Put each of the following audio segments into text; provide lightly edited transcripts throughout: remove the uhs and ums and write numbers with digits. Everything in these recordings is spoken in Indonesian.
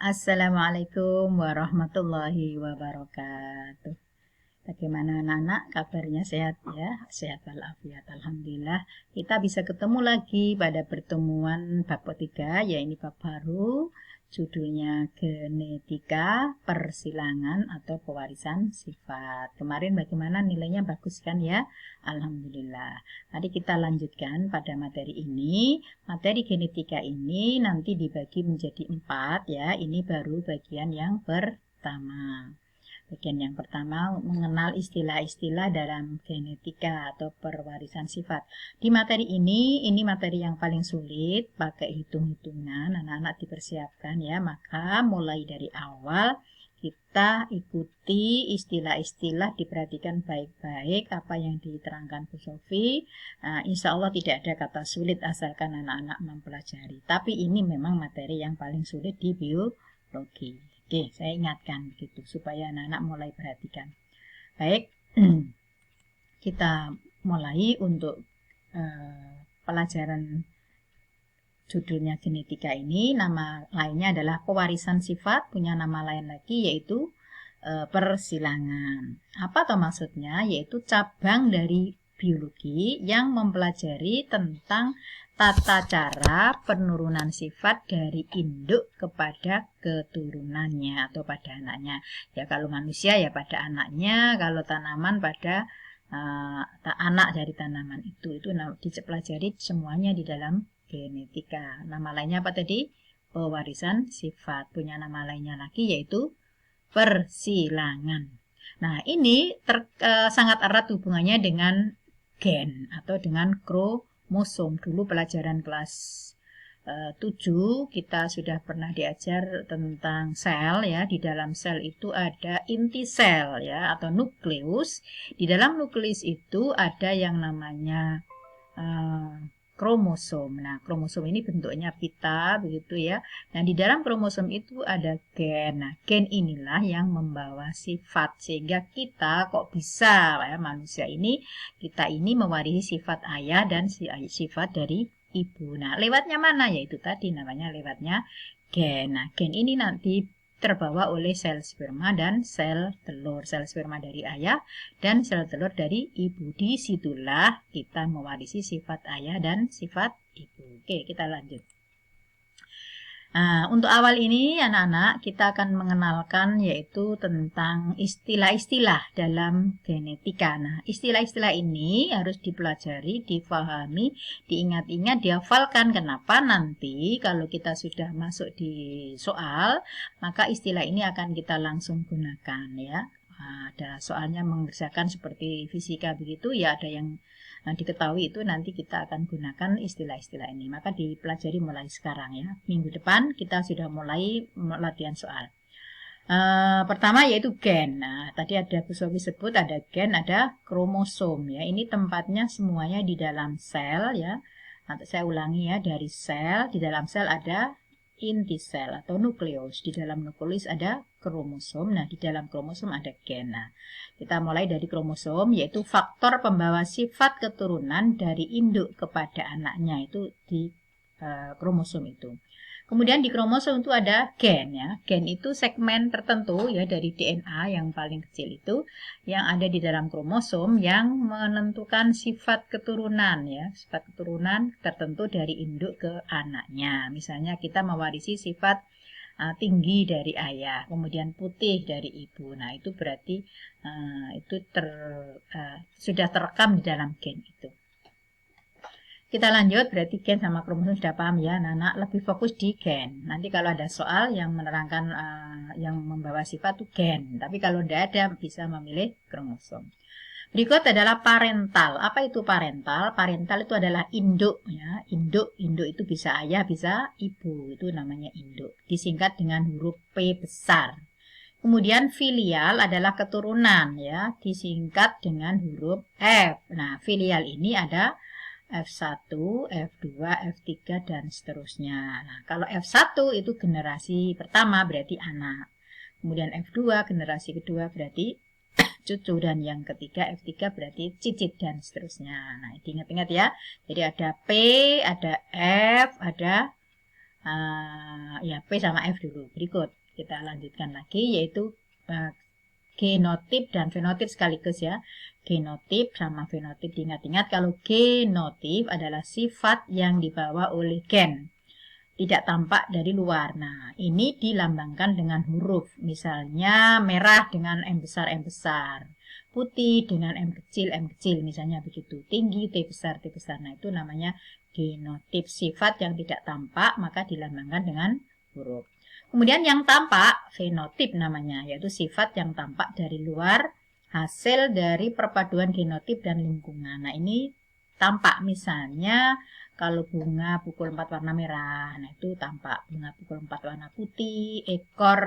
Assalamualaikum warahmatullahi wabarakatuh. Bagaimana anak-anak? Kabarnya sehat ya? Sehat walafiat. Alhamdulillah. Kita bisa ketemu lagi pada pertemuan bab ketiga, yaitu bab baru. Judulnya genetika persilangan atau pewarisan sifat. Kemarin bagaimana nilainya? Bagus kan ya? Alhamdulillah. Mari kita lanjutkan pada materi ini. Materi genetika ini nanti dibagi menjadi 4 ya. Ini baru bagian yang pertama. Bagian yang pertama mengenal istilah-istilah dalam genetika atau perwarisan sifat. Di materi ini materi yang paling sulit, pakai hitung-hitungan, anak-anak dipersiapkan ya. Maka mulai dari awal kita ikuti istilah-istilah, diperhatikan baik-baik apa yang diterangkan Bu Sofi. Insya Allah tidak ada kata sulit asalkan anak-anak mempelajari. Tapi ini memang materi yang paling sulit di biologi. Oke, saya ingatkan begitu supaya anak-anak mulai perhatikan. Baik, kita mulai untuk pelajaran judulnya genetika ini. Nama lainnya adalah pewarisan sifat, punya nama lain lagi yaitu persilangan. Apa atau maksudnya? Yaitu cabang dari biologi yang mempelajari tentang tata cara penurunan sifat dari induk kepada keturunannya atau pada anaknya. Ya kalau manusia ya pada anaknya, kalau tanaman pada anak dari tanaman itu dipelajari semuanya di dalam genetika. Nama lainnya apa tadi? Pewarisan sifat. Punya nama lainnya lagi yaitu persilangan. Nah, ini sangat erat hubungannya dengan gen atau dengan kromosom. Dulu pelajaran kelas 7 kita sudah pernah diajar tentang sel ya. Di dalam sel itu ada inti sel ya atau nukleus. Di dalam nukleus itu ada yang namanya kromosom. Nah, kromosom ini bentuknya pita begitu ya. Nah, di dalam kromosom itu ada gen. Nah, gen inilah yang membawa sifat sehingga kita kok bisa ya manusia ini kita ini mewarisi sifat ayah dan sifat dari ibu. Nah, lewatnya mana? Yaitu tadi namanya lewatnya gen. Nah, gen ini nanti terbawa oleh sel sperma dan sel telur. Sel sperma dari ayah dan sel telur dari ibu. Disitulah kita mewarisi sifat ayah dan sifat ibu. Oke, kita lanjut. Untuk awal ini anak-anak kita akan mengenalkan yaitu tentang istilah-istilah dalam genetika. Nah, istilah-istilah ini harus dipelajari, difahami, diingat-ingat, dihafalkan. Kenapa? Nanti kalau kita sudah masuk di soal, maka istilah ini akan kita langsung gunakan ya. Ada soalnya mengerjakan seperti fisika begitu ya, ada yang diketahui itu nanti kita akan gunakan istilah-istilah ini. Maka dipelajari mulai sekarang ya. Minggu depan kita sudah mulai latihan soal. Pertama yaitu gen. Nah, tadi ada Bu Sofi sebut ada gen, ada kromosom ya. Ini tempatnya semuanya di dalam sel ya. Nanti saya ulangi ya, dari sel, di dalam sel ada inti sel atau nukleus. Di dalam nukleus ada kromosom. Nah, di dalam kromosom ada gen. Nah, kita mulai dari kromosom, yaitu faktor pembawa sifat keturunan dari induk kepada anaknya itu di kromosom itu. Kemudian di kromosom itu ada gen ya. Gen itu segmen tertentu ya dari DNA yang paling kecil itu yang ada di dalam kromosom yang menentukan sifat keturunan ya. Sifat keturunan tertentu dari induk ke anaknya. Misalnya kita mewarisi sifat tinggi dari ayah, kemudian putih dari ibu. Nah, itu berarti itu sudah terekam di dalam gen itu. Kita lanjut, berarti gen sama kromosom sudah paham ya, anak-anak lebih fokus di gen. Nanti kalau ada soal yang menerangkan yang membawa sifat itu gen, tapi kalau tidak ada bisa memilih kromosom. Berikut adalah parental. Apa itu parental? Parental itu adalah induk ya. Induk itu bisa ayah, bisa ibu. Itu namanya induk. Disingkat dengan huruf P besar. Kemudian filial adalah keturunan ya, disingkat dengan huruf F. Nah, filial ini ada F1, F2, F3 dan seterusnya. Nah, kalau F1 itu generasi pertama berarti anak. Kemudian F2 generasi kedua berarti cucu, dan yang ketiga F3 berarti cicit dan seterusnya. Nah, diingat-ingat ya. Jadi ada P, ada F, ada Ya P sama F dulu. Berikut kita lanjutkan lagi, yaitu genotip dan fenotip sekaligus ya. Genotip sama fenotip, diingat-ingat kalau genotip adalah sifat yang dibawa oleh gen, tidak tampak dari luar. Nah, ini dilambangkan dengan huruf. Misalnya merah dengan M besar, putih dengan M kecil, misalnya begitu. Tinggi, T besar. Nah, itu namanya genotip, sifat yang tidak tampak, maka dilambangkan dengan huruf. Kemudian yang tampak, fenotip namanya, yaitu sifat yang tampak dari luar, hasil dari perpaduan genotip dan lingkungan. Nah, ini tampak, misalnya kalau bunga pukul 4 warna merah, nah itu tampak. Bunga pukul 4 warna putih, ekor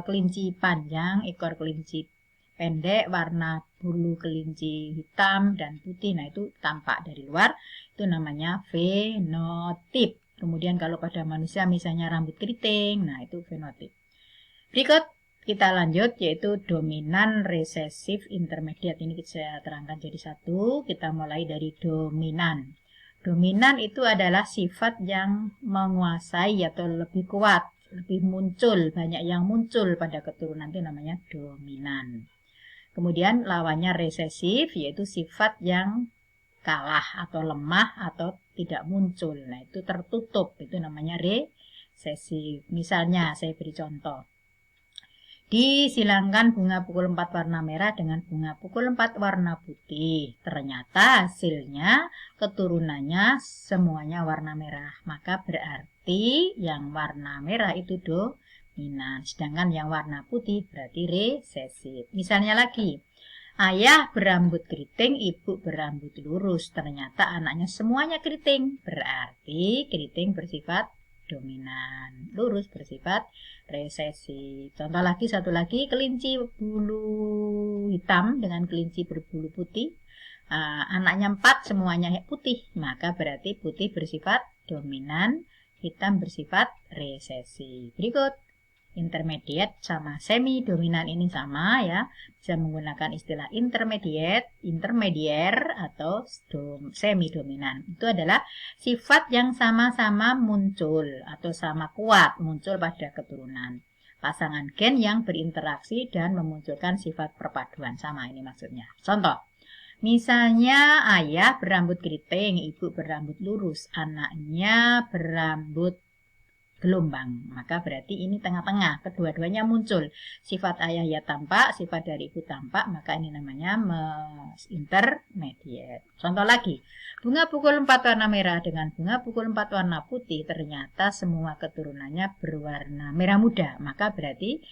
kelinci panjang, ekor kelinci pendek, warna bulu kelinci hitam dan putih, nah itu tampak dari luar, itu namanya fenotip. Kemudian kalau pada manusia misalnya rambut keriting, nah itu fenotip. Berikut kita lanjut, yaitu dominan, resesif, intermediat. Ini saya terangkan jadi satu. Kita mulai dari dominan. Dominan itu adalah sifat yang menguasai atau lebih kuat, lebih muncul, banyak yang muncul pada keturunan, itu namanya dominan. Kemudian lawannya resesif, yaitu sifat yang kalah atau lemah atau tidak muncul. Nah, itu tertutup, itu namanya resesif. Misalnya, saya beri contoh. Disilangkan bunga pukul 4 warna merah dengan bunga pukul 4 warna putih. Ternyata hasilnya keturunannya semuanya warna merah. Maka berarti yang warna merah itu dominan. Sedangkan yang warna putih berarti resesif. Misalnya lagi, ayah berambut keriting, ibu berambut lurus. Ternyata anaknya semuanya keriting. Berarti keriting bersifat dominan, lurus bersifat resesif. Contoh lagi, satu lagi, kelinci bulu hitam dengan kelinci berbulu putih. Anaknya 4, semuanya putih. Maka berarti putih bersifat dominan, hitam bersifat resesif. Berikut, intermediate sama semi dominan ini sama ya, bisa menggunakan istilah intermediate, intermedier atau semi dominan. Itu adalah sifat yang sama-sama muncul atau sama kuat muncul pada keturunan, pasangan gen yang berinteraksi dan memunculkan sifat perpaduan. Sama ini maksudnya. Contoh, misalnya ayah berambut keriting, ibu berambut lurus, anaknya berambut gelombang, maka berarti ini tengah-tengah, kedua-duanya muncul. Sifat ayah ya tampak, sifat dari ibu tampak, maka ini namanya intermediate. Contoh lagi, bunga pukul 4 warna merah dengan bunga pukul 4 warna putih, ternyata semua keturunannya berwarna merah muda, maka berarti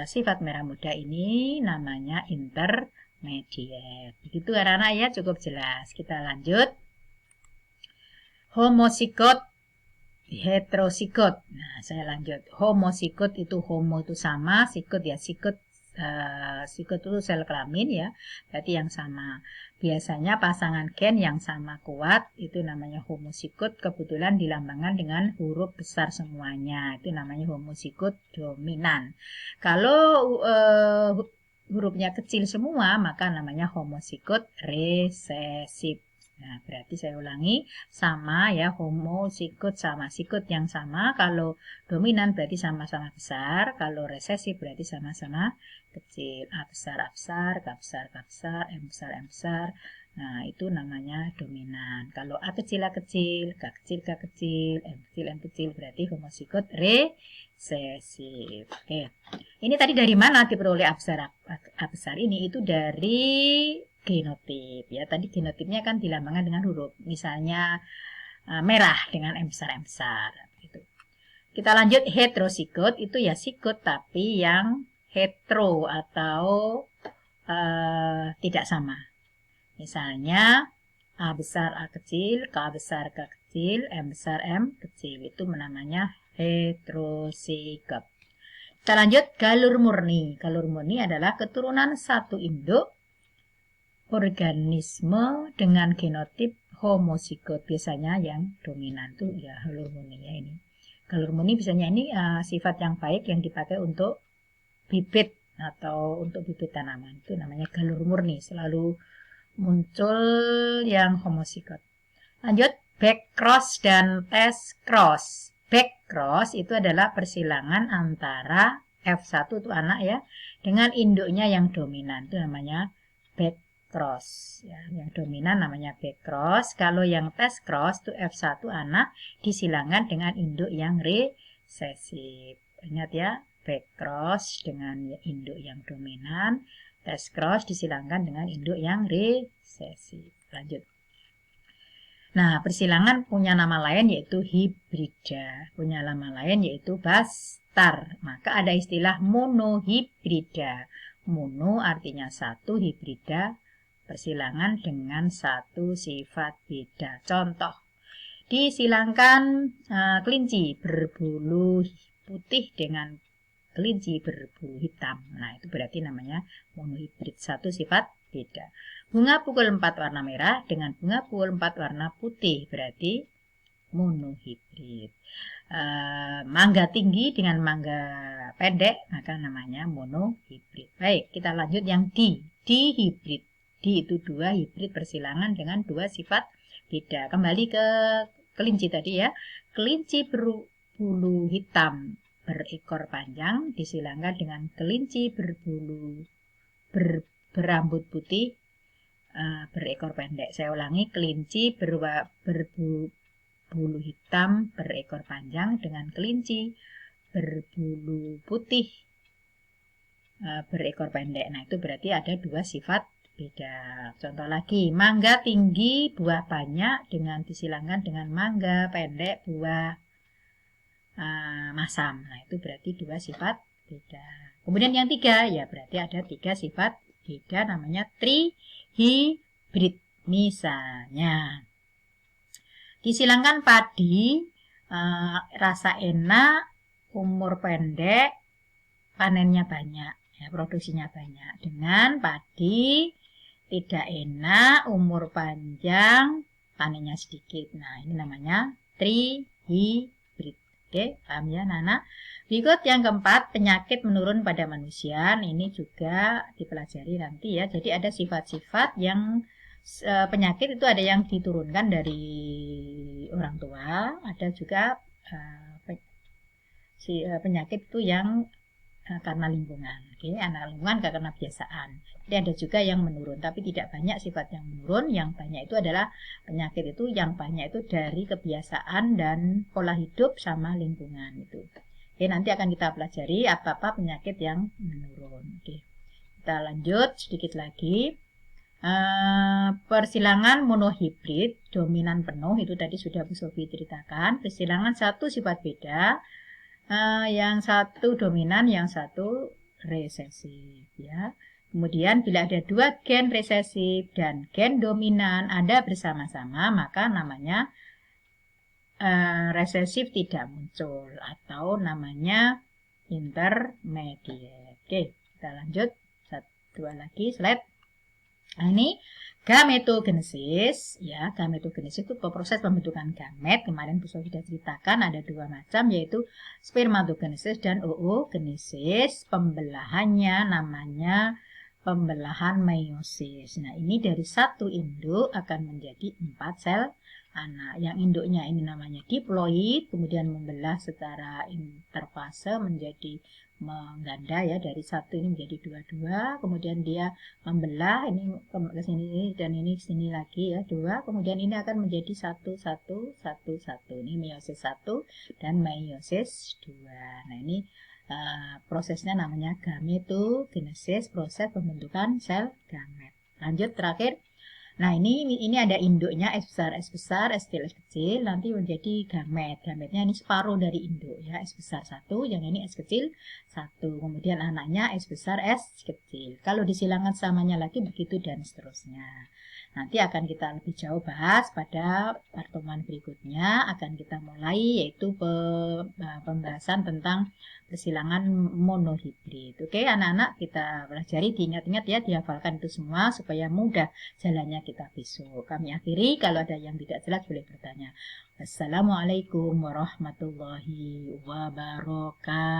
sifat merah muda ini namanya intermediate. Begitu anak-anak ya, cukup jelas. Kita lanjut. Homosigot, heterosigot. Nah, saya lanjut. Homosigot itu homo itu sama, sigot ya sigot. Sigot itu sel kelamin ya, berarti yang sama. Biasanya pasangan gen yang sama kuat itu namanya homosigot. Kebetulan dilambangkan dengan huruf besar semuanya, itu namanya homosigot dominan. Kalau hurufnya kecil semua, maka namanya homosigot resesif. Nah, berarti saya ulangi, sama ya, homosigot sama sigot yang sama. Kalau dominan berarti sama-sama besar, kalau resesif berarti sama-sama kecil. A besar, A besar, K besar, K besar, M besar, M besar. Nah, itu namanya dominan. Kalau A kecil, A kecil, K kecil, K kecil, M kecil, berarti homosigot resesif. Oke. Ini tadi dari mana diperoleh A besar, A besar ini? Itu dari genotip ya. Tadi genotipnya kan dilambangkan dengan huruf, misalnya merah dengan M besar gitu. Kita lanjut, heterosigot itu ya sigot tapi yang hetero atau tidak sama. Misalnya A besar A kecil, K besar K kecil, M besar M kecil, itu namanya heterosigot. Kita lanjut, galur murni. Galur murni adalah keturunan satu induk organisme dengan genotip homosigot, biasanya yang dominan tuh ya galur murni ya ini. Galur murni biasanya ini sifat yang baik yang dipakai untuk bibit atau untuk bibit tanaman, itu namanya galur murni, selalu muncul yang homosigot. Lanjut, back cross dan test cross. back cross itu adalah persilangan antara F1 itu anak ya, dengan induknya yang dominan. Itu namanya back cross. Ya, yang dominan namanya back cross. Kalau yang test cross itu F1 anak disilangkan dengan induk yang resesif. Ingat ya, back cross dengan induk yang dominan, test cross disilangkan dengan induk yang resesif. Lanjut. Nah, persilangan punya nama lain yaitu hibrida. Punya nama lain yaitu bastar. Maka ada istilah monohibrida. Mono artinya satu, hibrida persilangan dengan satu sifat beda. Contoh, disilangkan kelinci berbulu putih dengan kelinci berbulu hitam. Nah, itu berarti namanya monohibrid, satu sifat beda. Bunga pukul 4 warna merah dengan bunga pukul 4 warna putih, berarti monohibrid. Mangga tinggi dengan mangga pendek, maka namanya monohibrid. Baik, kita lanjut yang dihibrid. Di itu dua, hibrid persilangan dengan dua sifat beda. Kembali ke kelinci tadi ya. Kelinci berbulu hitam berekor panjang disilangkan dengan kelinci berambut putih berekor pendek. Saya ulangi, kelinci berbulu hitam berekor panjang dengan kelinci berbulu putih berekor pendek. Nah, itu berarti ada dua sifat beda. Contoh lagi, mangga tinggi buah banyak dengan disilangkan dengan mangga pendek buah masam. Nah, itu berarti dua sifat beda. Kemudian yang tiga, ya berarti ada tiga sifat beda, namanya trihibrid. Misalnya, disilangkan padi, rasa enak, umur pendek, panennya banyak, ya, produksinya banyak. Dengan padi tidak enak, umur panjang, panennya sedikit. Nah, ini namanya trihibrid. Oke, paham ya Nana? Berikut yang keempat, penyakit menurun pada manusia. Ini juga dipelajari nanti ya. Jadi ada sifat-sifat yang penyakit itu ada yang diturunkan dari orang tua, ada juga penyakit itu yang karena lingkungan. Oke, anak lingkungan karena kebiasaan. Jadi ada juga yang menurun, tapi tidak banyak sifat yang menurun. Yang banyak itu adalah penyakit itu, yang banyak itu dari kebiasaan dan pola hidup sama lingkungan itu. Oke, nanti akan kita pelajari apa-apa penyakit yang menurun. Oke, kita lanjut sedikit lagi. Persilangan monohibrid dominan penuh itu tadi sudah Bu Sofi ceritakan. Persilangan satu sifat beda. Yang satu dominan, yang satu resesif ya. Kemudian bila ada dua gen resesif dan gen dominan ada bersama-sama, maka namanya resesif tidak muncul atau namanya intermediate. Oke, kita lanjut dua lagi slide. Nah, ini gametogenesis ya. Gametogenesis itu proses pembentukan gamet. Kemarin Bu Sofi sudah ceritakan ada dua macam, yaitu spermatogenesis dan oogenesis. Pembelahannya namanya pembelahan meiosis. Nah, ini dari satu induk akan menjadi 4 sel anak. Yang induknya ini namanya diploid, kemudian membelah secara interfase menjadi mengganda ya, dari satu ini menjadi dua, kemudian dia membelah ini ke sini dan ini ke sini lagi ya, dua, kemudian ini akan menjadi satu. Ini meiosis 1 dan meiosis 2. Nah, ini prosesnya namanya gametogenesis, proses pembentukan sel gamet. Lanjut terakhir. Nah, ini ada induknya S besar, S kecil, nanti menjadi gamet. Gametnya ini separuh dari induk ya, S besar 1, yang ini S kecil 1. Kemudian anaknya S besar, S kecil. Kalau disilangkan samanya lagi begitu dan seterusnya. Nanti akan kita lebih jauh bahas pada pertemuan berikutnya, akan kita mulai yaitu pembahasan tentang persilangan monohibrid. Oke, anak-anak kita pelajari, diingat-ingat ya, dihafalkan itu semua supaya mudah jalannya kita besok. Kami akhiri, kalau ada yang tidak jelas boleh bertanya. Assalamualaikum warahmatullahi wabarakatuh.